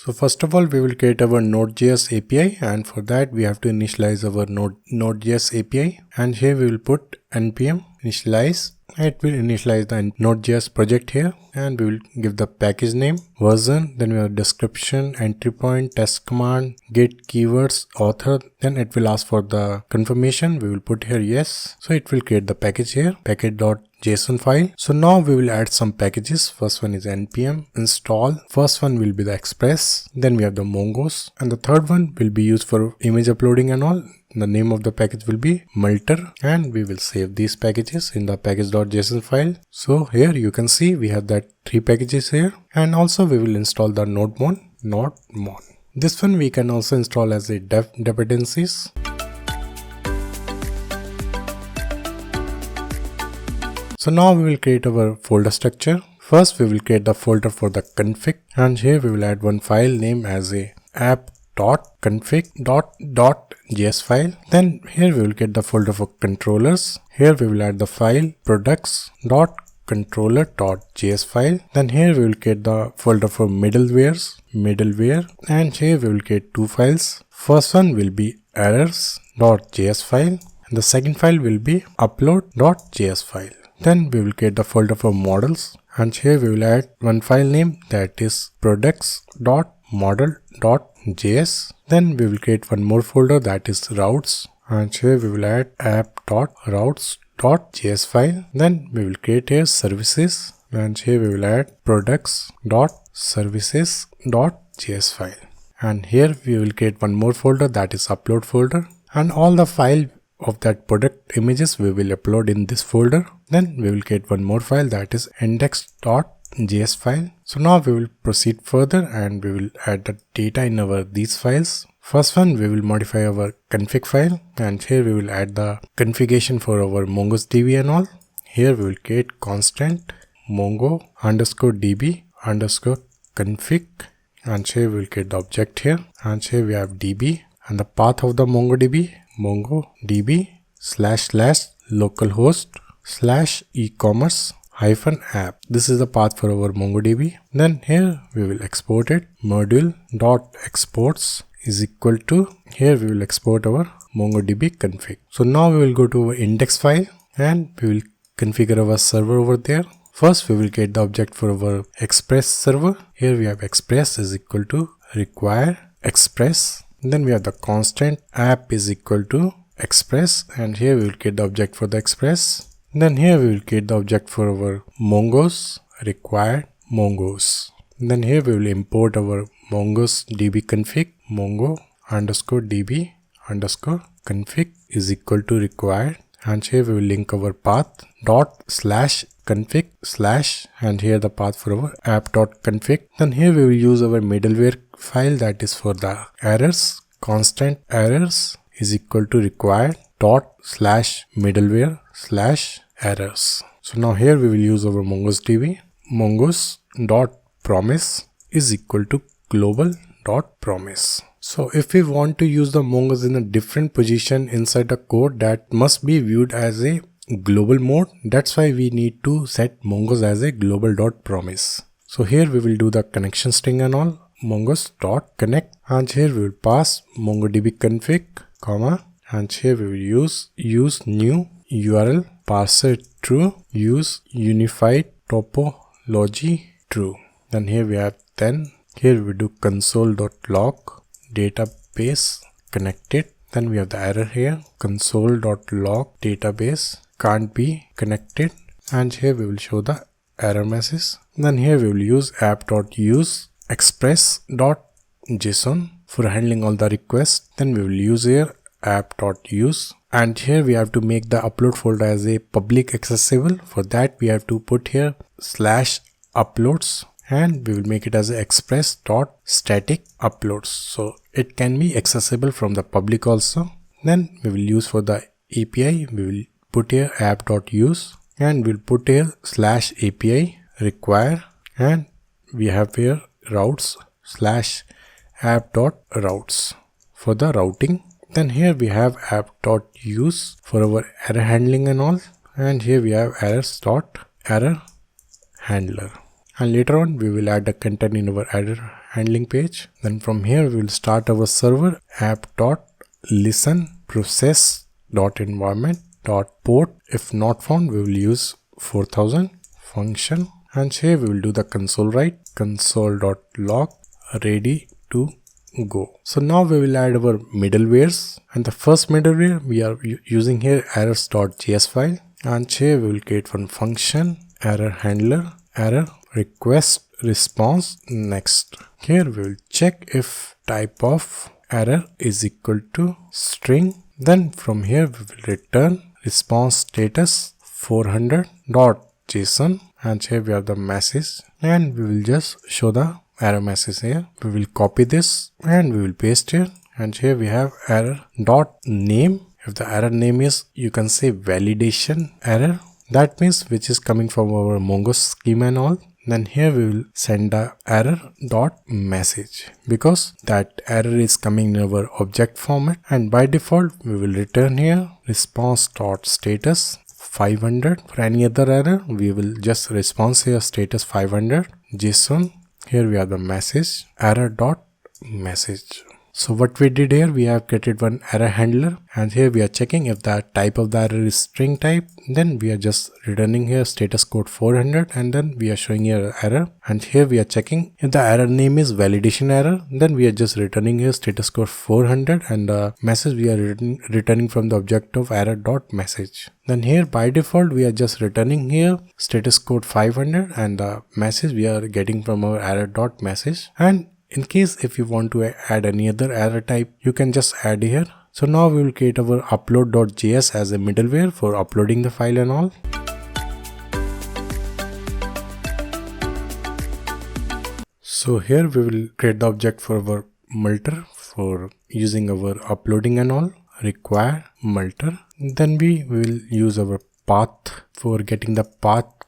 So first of all, we will create our NodeJS API, and for that we have to initialize our NodeJS API, and here we will put npm initialize. It will initialize the Node.js project here, and we will give the package name, version, then we have description, entry point, test command, get keywords, author. Then it will ask for the confirmation. We will put here yes. So it will create the package here, package.json file. So now we will add some packages. First one is npm install. First one will be the Express. Then we have the Mongos, and the third one will be used for image uploading and all. The name of the package will be Multer, and we will save these packages in the package.json file. So here you can see we have that 3 packages here, and also we will install the nodemon. This one we can also install as a dependencies. So now we will create our folder structure. First we will create the folder for the config, and here we will add one file name as a app.config.js file. Then here we will get the folder for controllers. Here we will add the file products.controller.js file. Then here we will get the folder for middleware, and here we will get 2 files. First one will be errors.js file, and the second file will be upload.js file. Then we will get the folder for models, and here we will add one file name, that is products.model.js. Then we will create one more folder, that is routes, and here we will add app.routes.js file. Then we will create here services, and here we will add products.services.js file. And here we will create one more folder, that is upload folder, and all the file of that product images we will upload in this folder. Then we will get one more file, that is index.js file. So now we will proceed further, and we will add the data in these files. First one we will modify our config file, and here we will add the configuration for our MongoDB and all. Here we will create constant mongo_db_config, and here we will get the object here, and here we have db, and the path of the MongoDB MongoDB/localhost/ecommerce-app. This is the path for our MongoDB. Then here we will export it. Module.exports is equal to, here we will export our MongoDB config. So now we will go to our index file, and we will configure our server over there. First we will get the object for our Express server. Here we have Express is equal to require Express. Then we have the constant app is equal to Express, and here we will get the object for the Express. Then here we will get the object for our Mongos, required Mongos. Then here we will import our MongoDB config, mongo_db_config is equal to required, and here we will link our path ./config/ and here the path for our app.config. Then here we will use our middleware file, that is for the errors, constant errors is equal to required ./middleware/errors. So now here we will use our MongoDB, mongos.promise is equal to global.promise. So if we want to use the Mongos in a different position inside the code, that must be viewed as a global mode. That's why we need to set Mongos as a global.promise. So here we will do the connection string and all, mongos.connect, and here we will pass MongoDB config, comma, and here we will use new URL, parser true, use unified topology true. Then here we have, then here we do console.log database connected. Then we have the error here, console.log database can't be connected, and here we will show the error message. Then here we will use app.use express.json for handling all the requests. Then we will use here app.use, and here we have to make the upload folder as a public accessible. For that we have to put here /uploads, and we will make it as a express.static uploads, so it can be accessible from the public also. Then we will use for the API, we will put here app.use, and we'll put here /API require, and we have here routes /app.routes for the routing. Then here we have app.use for our error handling and all, and here we have errors.error handler. and later on we will add the content in our error handling page. Then from here we will start our server app.listen process.environment.port. If not found, we will use 4000 function, and here we will do the console write console.log ready to go. So now we will add our middlewares, and the first middleware we are using here errors.js file, and here we will create one function error handler error request response next. Here we will check if type of error is equal to string. Then from here we will return response status 400.json, and here we have the message, and we will just show the error message here. We will copy this and we will paste here, and here we have error dot name. If the error name is, you can say validation error, that means which is coming from our Mongo schema and all. Then here we will send the error dot message, because that error is coming in our object format, and by default we will return here response dot status 500. For any other error we will just response here status 500 JSON. Here we have the message error dot message. So what we did here, we have created one error handler, and here we are checking if the type of the error is string type. Then we are just returning here status code 400, and then we are showing here error, and here we are checking if the error name is validation error. Then we are just returning here status code 400, and the message we are returning from the object of error dot message. Then here by default we are just returning here status code 500, and the message we are getting from our error dot message. And in case if you want to add any other error type, you can just add here. So now we will create our upload.js as a middleware for uploading the file and all. So here we will create the object for our multer for using our uploading and all, require multer. Then we will use our path for getting the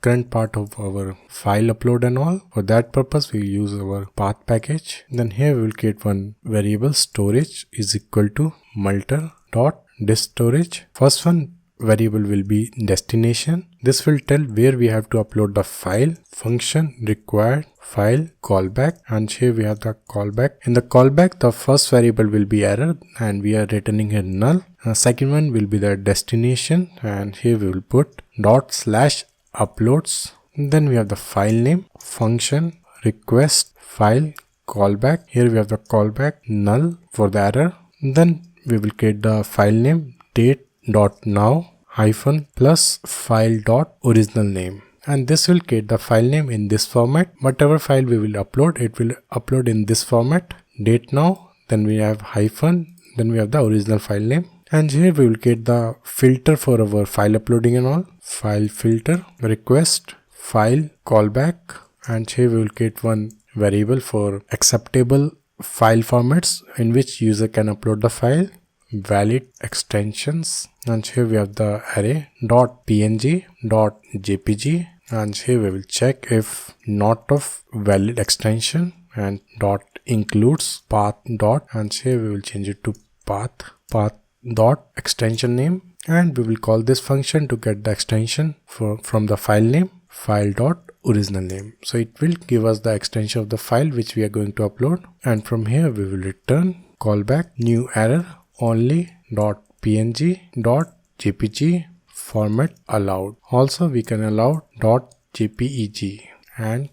current part of our file upload and all. For that purpose we use our path package. Then here we will create one variable storage is equal to multer dot disk storage. First one variable will be destination. This will tell where we have to upload the file. Function required file callback, and here we have the callback. In the callback the first variable will be error, and we are returning a null. Second one will be the destination, and here we will put ./uploads. Then we have the file name, function request file callback. Here we have the callback null for the error. Then we will create the file name date.now -- file dot original name, and this will create the file name in this format. Whatever file we will upload, it will upload in this format, date now. Then we have hyphen, then we have the original file name. And here we will create the filter for our file uploading and all. File filter request file callback, and here we will create one variable for acceptable file formats in which user can upload the file, valid extensions. And here we have the array .png .jpg, and here we will check if not of valid extension, and dot includes path dot, and here we will change it to path dot extension name, and we will call this function to get the extension from the file name file dot original name. So it will give us the extension of the file which we are going to upload, and from here we will return callback new error only .png .jpg format allowed. Also we can allow .jpeg and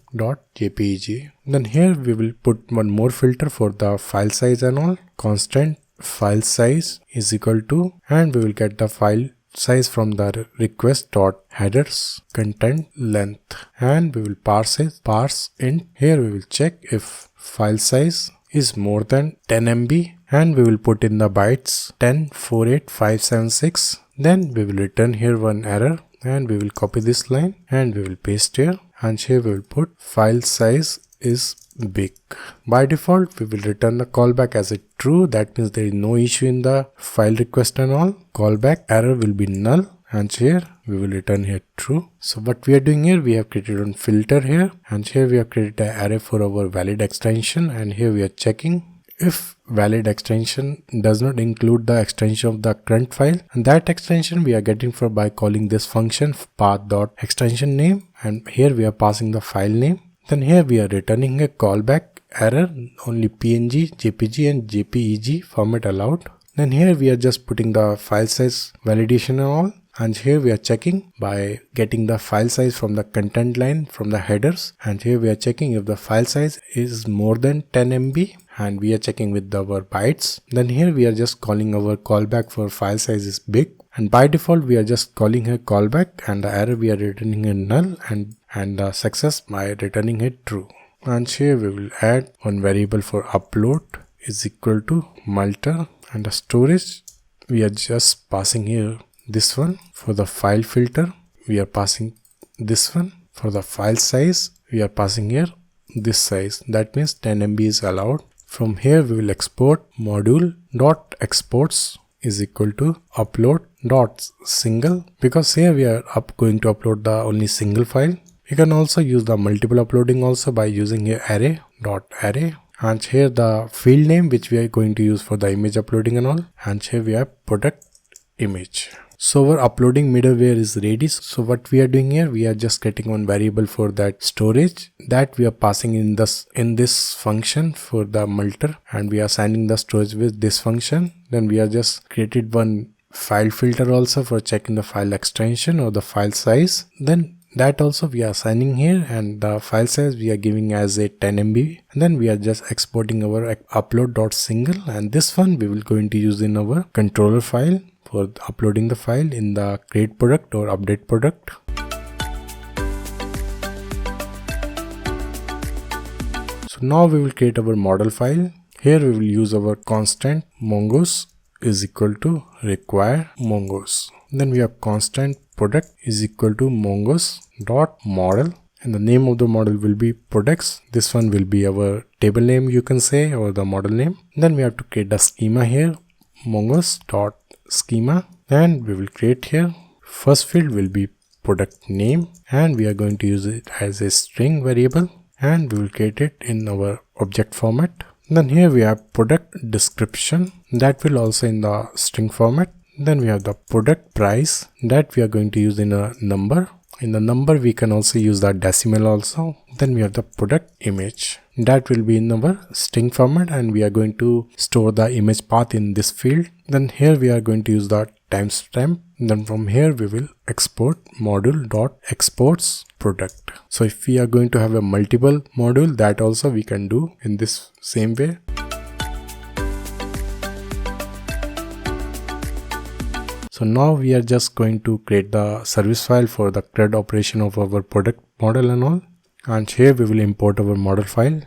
.jpeg. Then here we will put one more filter for the file size and all. Constant file size is equal to, and we will get the file size from the request dot headers content length, and we will parse int. Here we will check if file size is more than 10 MB, and we will put in the bytes 1048576. Then we will return here one error, and we will copy this line and we will paste here, and here we will put file size is big. By default we will return the callback as a true, that means there is no issue in the file request and all. Callback error will be null, and here we will return here true. So what we are doing here, we have created one filter here, and here we have created an array for our valid extension, and here we are checking if valid extension does not include the extension of the current file, and that extension we are getting by calling this function path.extension name, and here we are passing the file name. Then here we are returning a callback error, only PNG, JPG and JPEG format allowed. Then here we are just putting the file size validation and all. And here we are checking by getting the file size from the content line from the headers. And here we are checking if the file size is more than 10 MB. And we are checking with our bytes. Then here we are just calling our callback for file size is big. And by default we are just calling a callback, and the error we are returning a null, and the success by returning it true. And here we will add one variable for upload is equal to multer, and the storage we are just passing here this one. For the file filter we are passing this one. For the file size we are passing here this size, that means 10 MB is allowed. From here we will export module.exports is equal to upload.single, because here we are going to upload the only single file. You can also use the multiple uploading also by using here array.array, and here the field name which we are going to use for the image uploading and all, and here we have product image. So our uploading middleware is ready. So what we are doing here, we are just getting one variable for that storage that we are passing in this function for the multer, and we are assigning the storage with this function. Then we are just created one file filter also for checking the file extension or the file size. Then that also we are assigning here, and the file size we are giving as a 10 MB. And then we are just exporting our upload.single, and this one we will going to use in our controller file for uploading the file in the create product or update product. So now we will create our model file. Here we will use our constant mongoose is equal to require mongoose. Then we have constant product is equal to mongoose dot model, and the name of the model will be products. This one will be our table name, you can say, or the model name. Then we have to create the schema here, mongoose dot schema, and we will create here first field will be product name, and we are going to use it as a string variable, and we will create it in our object format. Then here we have product description, that will also in the string format. Then we have the product price, that we are going to use in a number. In the number we can also use the decimal also. Then we have the product image, that will be in our string format, and we are going to store the image path in this field. Then here we are going to use the timestamp. Then from here we will export module.exports product. So if we are going to have a multiple module, that also we can do in this same way. So now we are just going to create the service file for the CRUD operation of our product model and all. And here we will import our model file.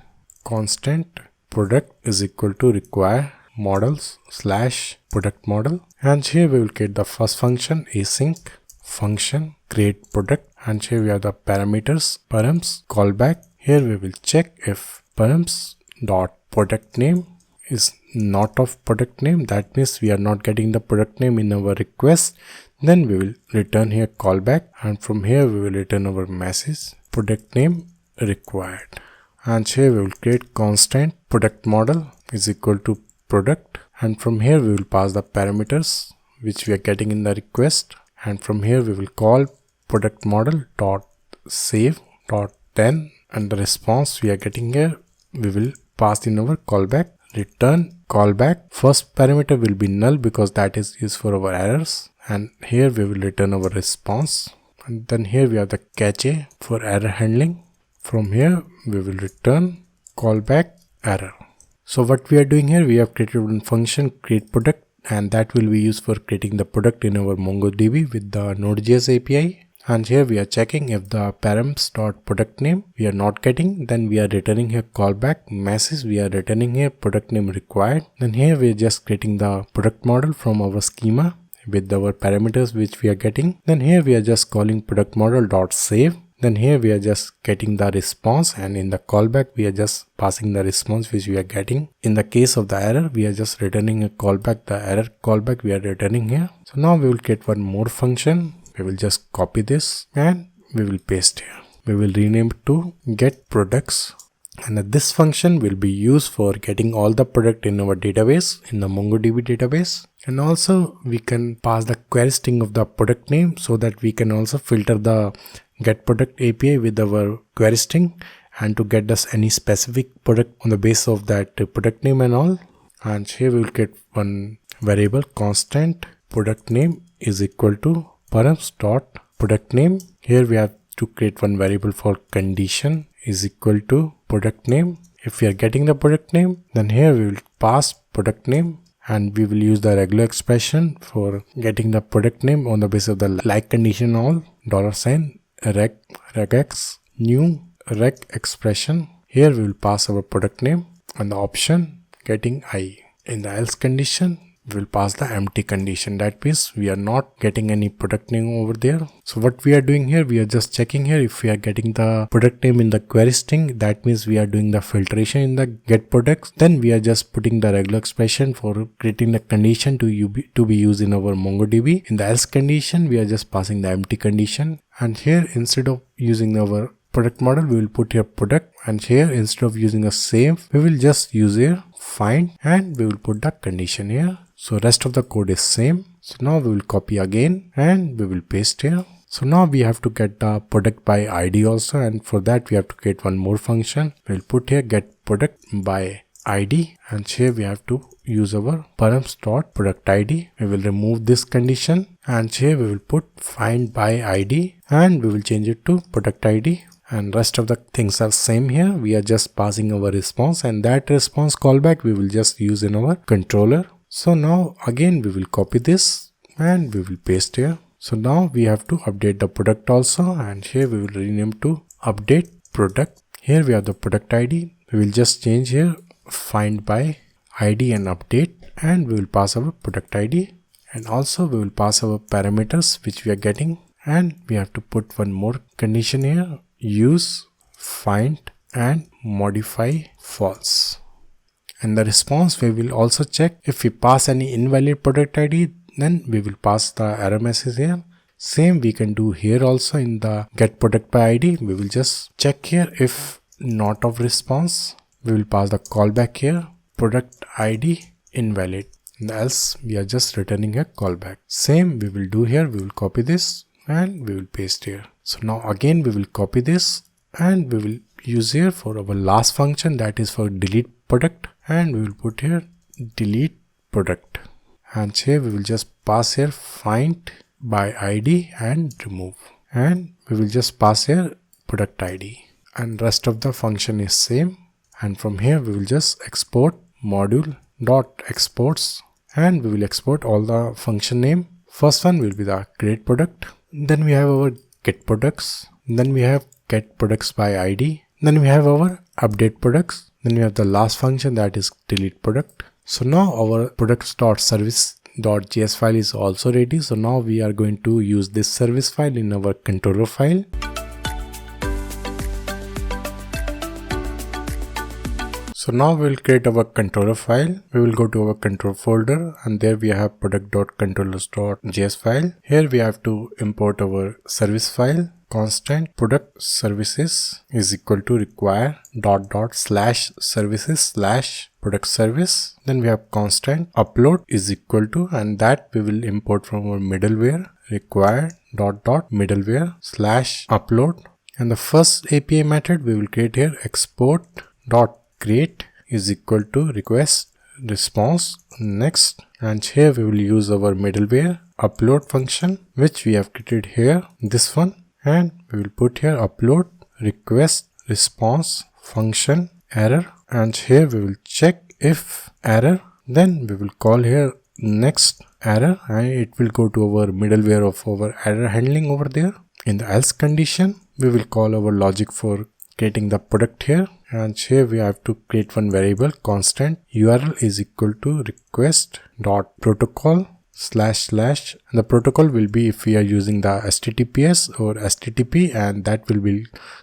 Constant product is equal to require models slash product model. And here we will create the first function, async function create product. And here we have the parameters, params, callback. Here we will check if params dot product name is not of product name, that means we are not getting the product name in our request. Then we will return here callback, and from here we will return our message product name required. And here we will create constant product model is equal to product, and from here we will pass the parameters which we are getting in the request, and from here we will call product model dot save dot 10, and the response we are getting here we will pass in our callback. Return callback, first parameter will be null because that is used for our errors, and here we will return our response. And then here we have the cache for error handling. From here we will return callback error. So what we are doing here, we have created one function create product, and that will be used for creating the product in our MongoDB with the NodeJS API. And here we are checking if the params.product name we are not getting, then we are returning here callback message, we are returning here product name required. Then here we are just creating the product model from our schema with our parameters which we are getting. Then here we are just calling product model dot save. Then here we are just getting the response, and in the callback we are just passing the response which we are getting. In the case of the error, we are just returning a callback, the error callback we are returning here. So now we will create one more function. We will just copy this and we will paste here. We will rename it to get products, and this function will be used for getting all the product in our database, in the MongoDB database. And also we can pass the query string of the product name so that we can also filter the get product API with our query string, and to get us any specific product on the basis of that product name and all. And here we will get one variable constant product name is equal to params dot product name. Here we have to create one variable for condition is equal to product name. If we are getting the product name, then here we will pass product name, and we will use the regular expression for getting the product name on the basis of the like condition all $sign regex new reg expression. Here we will pass our product name and the option getting I. In the else condition, we will pass the empty condition. That means we are not getting any product name over there. So what we are doing here, we are just checking here if we are getting the product name in the query string. That means we are doing the filtration in the get products. Then we are just putting the regular expression for creating the condition to be used in our MongoDB. In the else condition, we are just passing the empty condition. And here, instead of using our product model, we will put here product, and here instead of using a save, we will just use here find, and we will put the condition here. So rest of the code is same. So now we will copy again and we will paste here. So now we have to get the product by ID also, and for that we have to create one more function. We will put here get product by ID, and here we have to use our params dot product ID. We will remove this condition, and here we will put find by ID, and we will change it to product ID. And rest of the things are same here. We are just passing our response, and that response callback we will just use in our controller. So now again we will copy this and we will paste here. So now we have to update the product also, and here we will rename to update product. Here we have the product ID. We will just change here find by ID and update, and we will pass our product ID, and also we will pass our parameters which we are getting, and we have to put one more condition here, use find and modify false. And the response we will also check if we pass any invalid product ID, then we will pass the error message here. Same we can do here also in the get product by ID. We will just check here if not of response, we will pass the callback here product ID invalid, and else we are just returning a callback. Same we will do here. We will copy this and we will paste here. So now again we will copy this and we will use here for our last function, that is for delete product, and we will put here delete product, and here we will just pass here find by ID and remove, and we will just pass here product ID, and rest of the function is same. And from here we will just export module dot exports, and we will export all the function name. First one will be the create product, then we have our get products, then we have get products by ID, then we have our update products, then we have the last function, that is delete product. So now our products.service.js file is also ready. So now we are going to use this service file in our controller file. So now we will create our controller file. We will go to our control folder, and there we have product.controllers.js file. Here we have to import our service file. Constant product services is equal to require /services/product service. Then we have constant upload is equal to, and that we will import from our middleware require .middleware/upload. And the first API method we will create here export.create is equal to request response next, and here we will use our middleware upload function which we have created here, this one, and we will put here upload request response function error, and here we will check if error, then we will call here next error, and it will go to our middleware of our error handling over there. In the else condition we will call our logic for creating the product here, and here we have to create one variable constant URL is equal to request.protocol / and the protocol will be if we are using the HTTPS or HTTP, and that will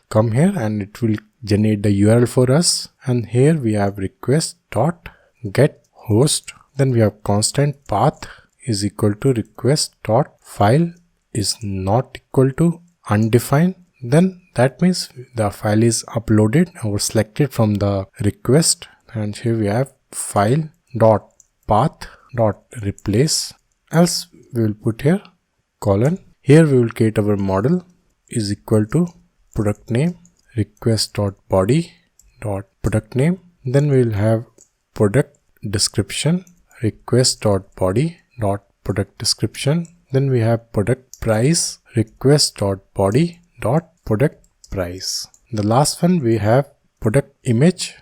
come here and it will generate the URL for us. And here we have request.getHost, then we have constant path is equal to request.file is not equal to undefined, then that means the file is uploaded or selected from the request. And here we have file.path.replace, else we will put here colon. Here we will create our model is equal to product name request.body.product name. Then we will have product description, request.body.product description. Then we have product price, request.body.product price. The last one we have product image,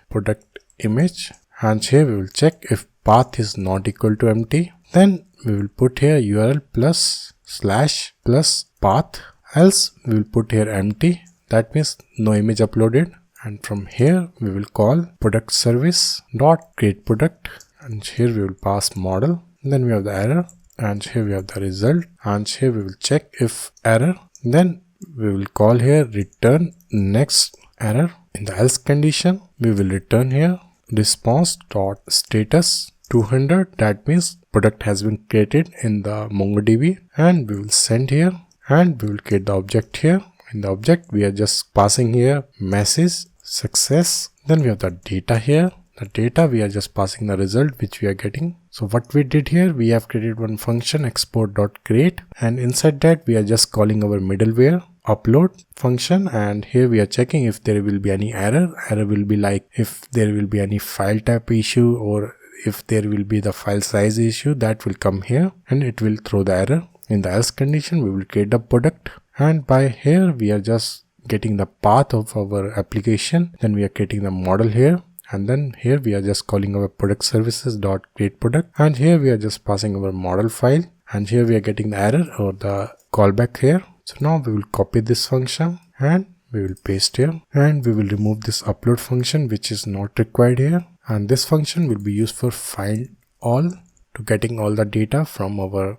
and here we will check if path is not equal to empty. Then we will put here URL plus slash plus path, else we will put here empty, that means no image uploaded. And from here we will call product service dot create product, and here we will pass model. Then we have the error, and here we have the result, and here we will check if error. Then we will call here return next error. In the else condition we will return here response dot status 200, that means product has been created in the MongoDB, and we will send here, and we will create the object here. In the object we are just passing here message success. Then we have the data here. The data we are just passing the result which we are getting. So what we did here, we have created one function export.create, and inside that we are just calling our middleware upload function, and here we are checking if there will be any error. Error will be like if there will be any file type issue, or if there will be the file size issue, that will come here and it will throw the error. In the else condition we will create the product, and by here we are just getting the path of our application. Then we are creating the model here, and then here we are just calling our product services dot create product, and here we are just passing our model file, and here we are getting the error or the callback here. So now we will copy this function and we will paste here, and we will remove this upload function which is not required here, and this function will be used for find all, to getting all the data from our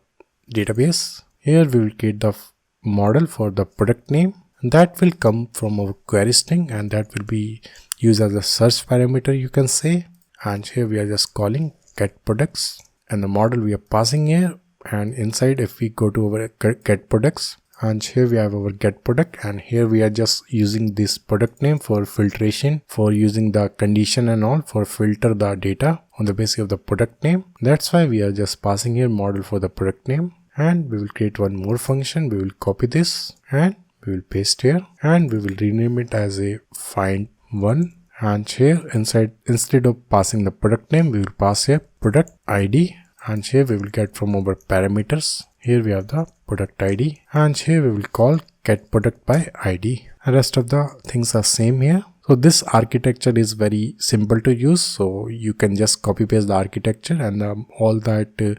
database. Here we will create the model for the product name, and that will come from our query string, and that will be used as a search parameter, you can say. And here we are just calling get products, and the model we are passing here, and inside if we go to our get products, and here we have our get product, and here we are just using this product name for filtration, for using the condition and all, for filter the data on the basis of the product name. That's why we are just passing here model for the product name. And we will create one more function. We will copy this and we will paste here, and we will rename it as a find one. And here inside, instead of passing the product name, we will pass here product ID, and here we will get from our parameters. Here we have the product ID, and here we will call get product by ID. The rest of the things are same here. So this architecture is very simple to use, so you can just copy paste the architecture, and all that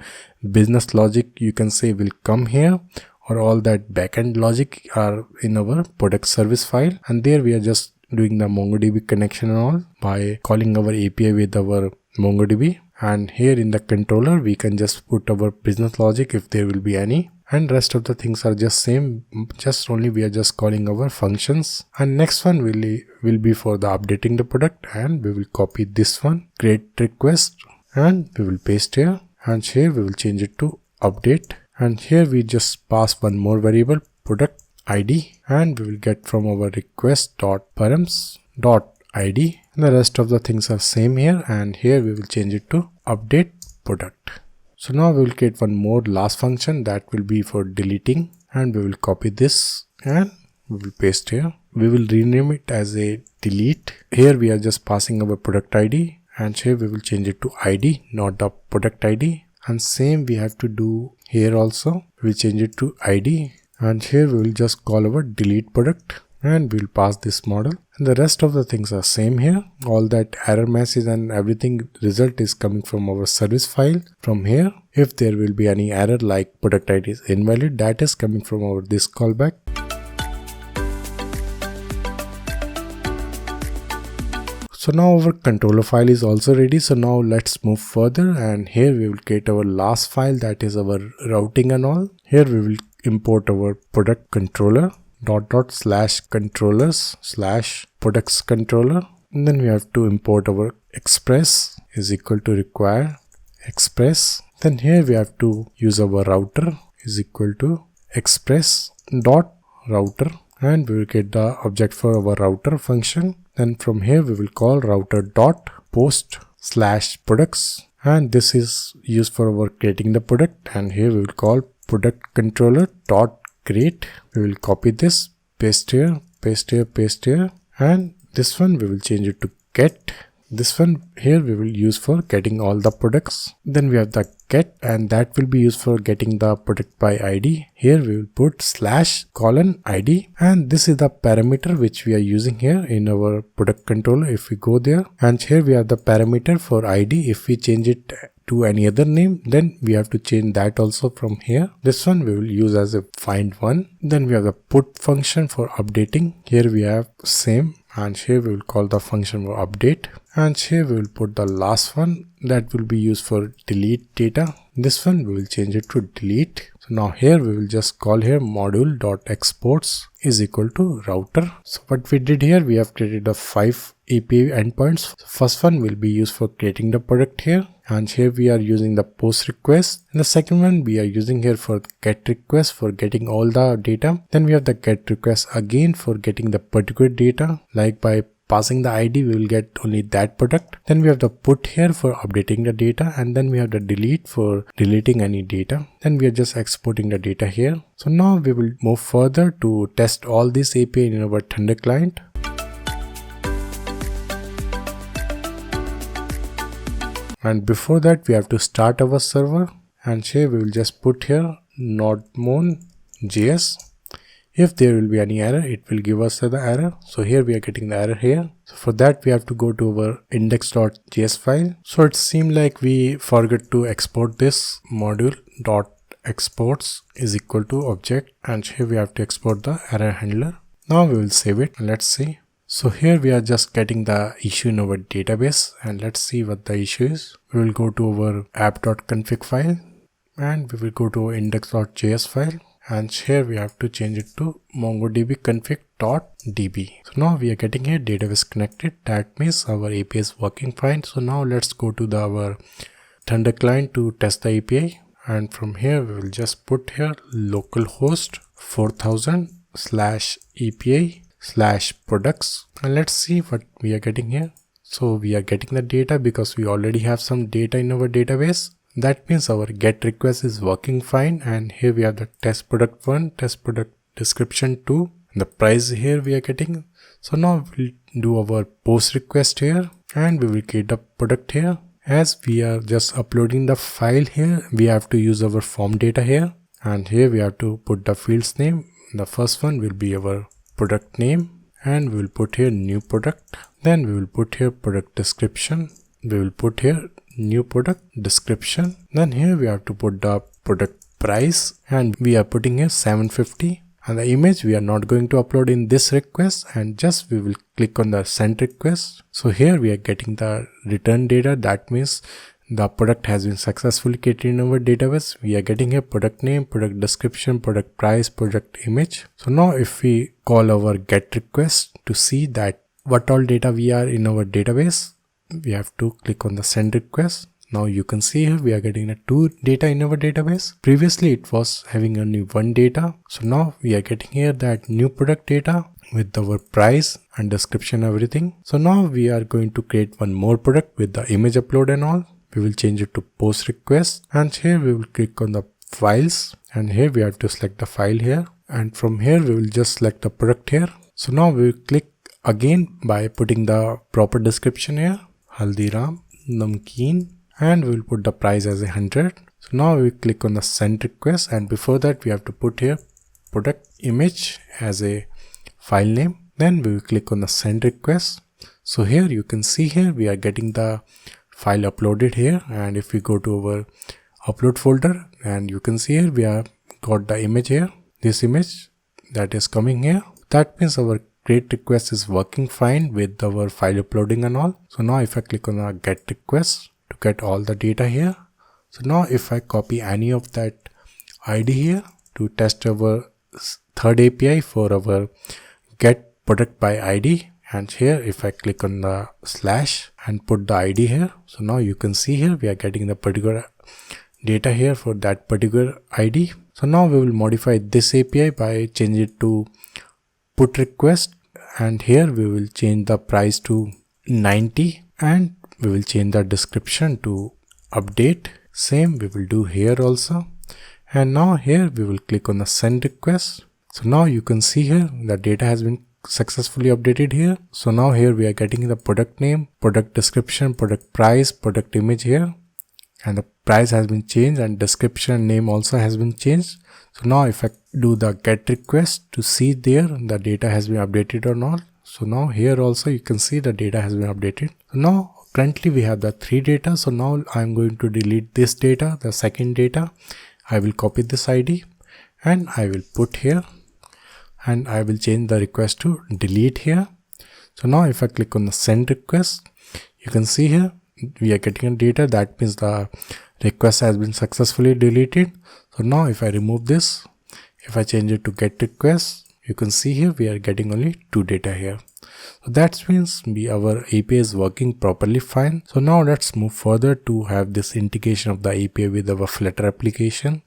business logic you can say will come here, or all that backend logic are in our product service file, and there we are just doing the MongoDB connection and all by calling our API with our MongoDB. And here in the controller we can just put our business logic if there will be any, and rest of the things are just same, just only we are just calling our functions. And next one will be for the updating the product, and we will copy this one, create request, and we will paste here, and here we will change it to update, and here we just pass one more variable product ID, and we will get from our request.params.id. And the rest of the things are same here, and here we will change it to update product. So now we will create one more last function that will be for deleting, and we will copy this and we will paste here. We will rename it as a delete. Here we are just passing our product ID, and here we will change it to ID, not the product ID. And same we have to do here also. We will change it to ID, and here we will just call our delete product, and we will pass this model. And the rest of the things are same here. All that error message and everything result is coming from our service file. From here, if there will be any error like product ID is invalid, that is coming from our this callback. So now our controller file is also ready. So now let's move further, and here we will create our last file, that is our routing and all. Here we will import our product controller /controllers/products controller, and then we have to import our express is equal to require express. Then here we have to use our router is equal to express.router, and we will get the object for our router function. Then from here we will call router.post/products, and this is used for our creating the product. And here we will call product controller.create. We will copy this, paste here, paste here, paste here, and this one we will change it to get. This one here we will use for getting all the products. Then we have the get, and that will be used for getting the product by ID. Here we will put /:ID, and this is the parameter which we are using here in our product controller. If we go there, and here we have the parameter for ID. If we change it to any other name, then we have to change that also from here. This one we will use as a find one. Then we have the put function for updating. Here we have same, and here we will call the function for update, and here we will put the last one that will be used for delete data. This one we will change it to delete. So now here we will just call here module.exports is equal to router. So what we did here, we have created the 5 API endpoints. So first one will be used for creating the product here, and here we are using the post request, and the second one we are using here for get request for getting all the data. Then we have the get request again for getting the particular data, like by passing the ID we will get only that product. Then we have the put here for updating the data, and then we have the delete for deleting any data. Then we are just exporting the data here. So now we will move further to test all these API in our Thunder client. And before that we have to start our server, and here we will just put here node-mon.js. If there will be any error, it will give us the error. So here we are getting the error here. So for that we have to go to our index.js file. So it seemed like we forgot to export this module.exports is equal to object, and here we have to export the error handler. Now we will save it and let's see. So here we are just getting the issue in our database, and let's see what the issue is. We will go to our app.config file, and we will go to our index.js file, and here we have to change it to MongoDB config.db. So now we are getting a database connected. That means our API is working fine. So now let's go to our Thunder client to test the API, and from here we will just put here localhost 4000/API/products, and let's see what we are getting here. So we are getting the data because we already have some data in our database. That means our get request is working fine, and here we have the test product 1, test product description 2, and the price here we are getting. So now we'll do our post request here, and we will create the product here. As we are just uploading the file here, we have to use our form data here, and here we have to put the fields name. The first one will be our product name, and we will put here new product. Then we will put here product description. We will put here new product description. Then here we have to put the product price, and we are putting here 750. And the image we are not going to upload in this request, and just we will click on the send request. So here we are getting the return data. That means the product has been successfully created in our database. We are getting a product name, product description, product price, product image. So now if we call our get request to see that what all data we are in our database, we have to click on the send request. Now you can see here we are getting 2 data in our database. Previously it was having only 1 data. So now we are getting here that new product data with our price and description, everything. So now we are going to create one more product with the image upload and all. We will change it to post request, and here we will click on the files, and here we have to select the file here, and from here we will just select the product here. So now we will click again by putting the proper description here, Haldiram Namkeen, and we will put the price as 100. So now we click on the send request, and before that we have to put here product image as a file name. Then we will click on the send request. So here you can see here we are getting the file uploaded here, and if we go to our upload folder, and you can see here we have got the image here, this image that is coming here. That means our create request is working fine with our file uploading and all. So now if I click on the get request to get all the data here, so now if I copy any of that ID here to test our third API for our get product by ID, and here if I click on the slash and put the ID here, so now you can see here we are getting the particular data here for that particular ID. So now we will modify this API by changing it to put request, and here we will change the price to 90, and we will change the description to update. Same we will do here also, and now here we will click on the send request. So now you can see here the data has been successfully updated here. So now here we are getting the product name, product description, product price, product image here, and the price has been changed and description name also has been changed. So now if I do the get request to see there the data has been updated or not. So now here also you can see the data has been updated. So now currently we have the 3 data. So now I'm going to delete this data, the second data. I will copy this ID and I will put here, and I will change the request to delete here. So now if I click on the send request, you can see here we are getting a data. That means the request has been successfully deleted. So now if I remove this, if I change it to get request, you can see here we are getting only 2 data here. So that means our API is working properly fine. So now let's move further to have this integration of the API with our Flutter application.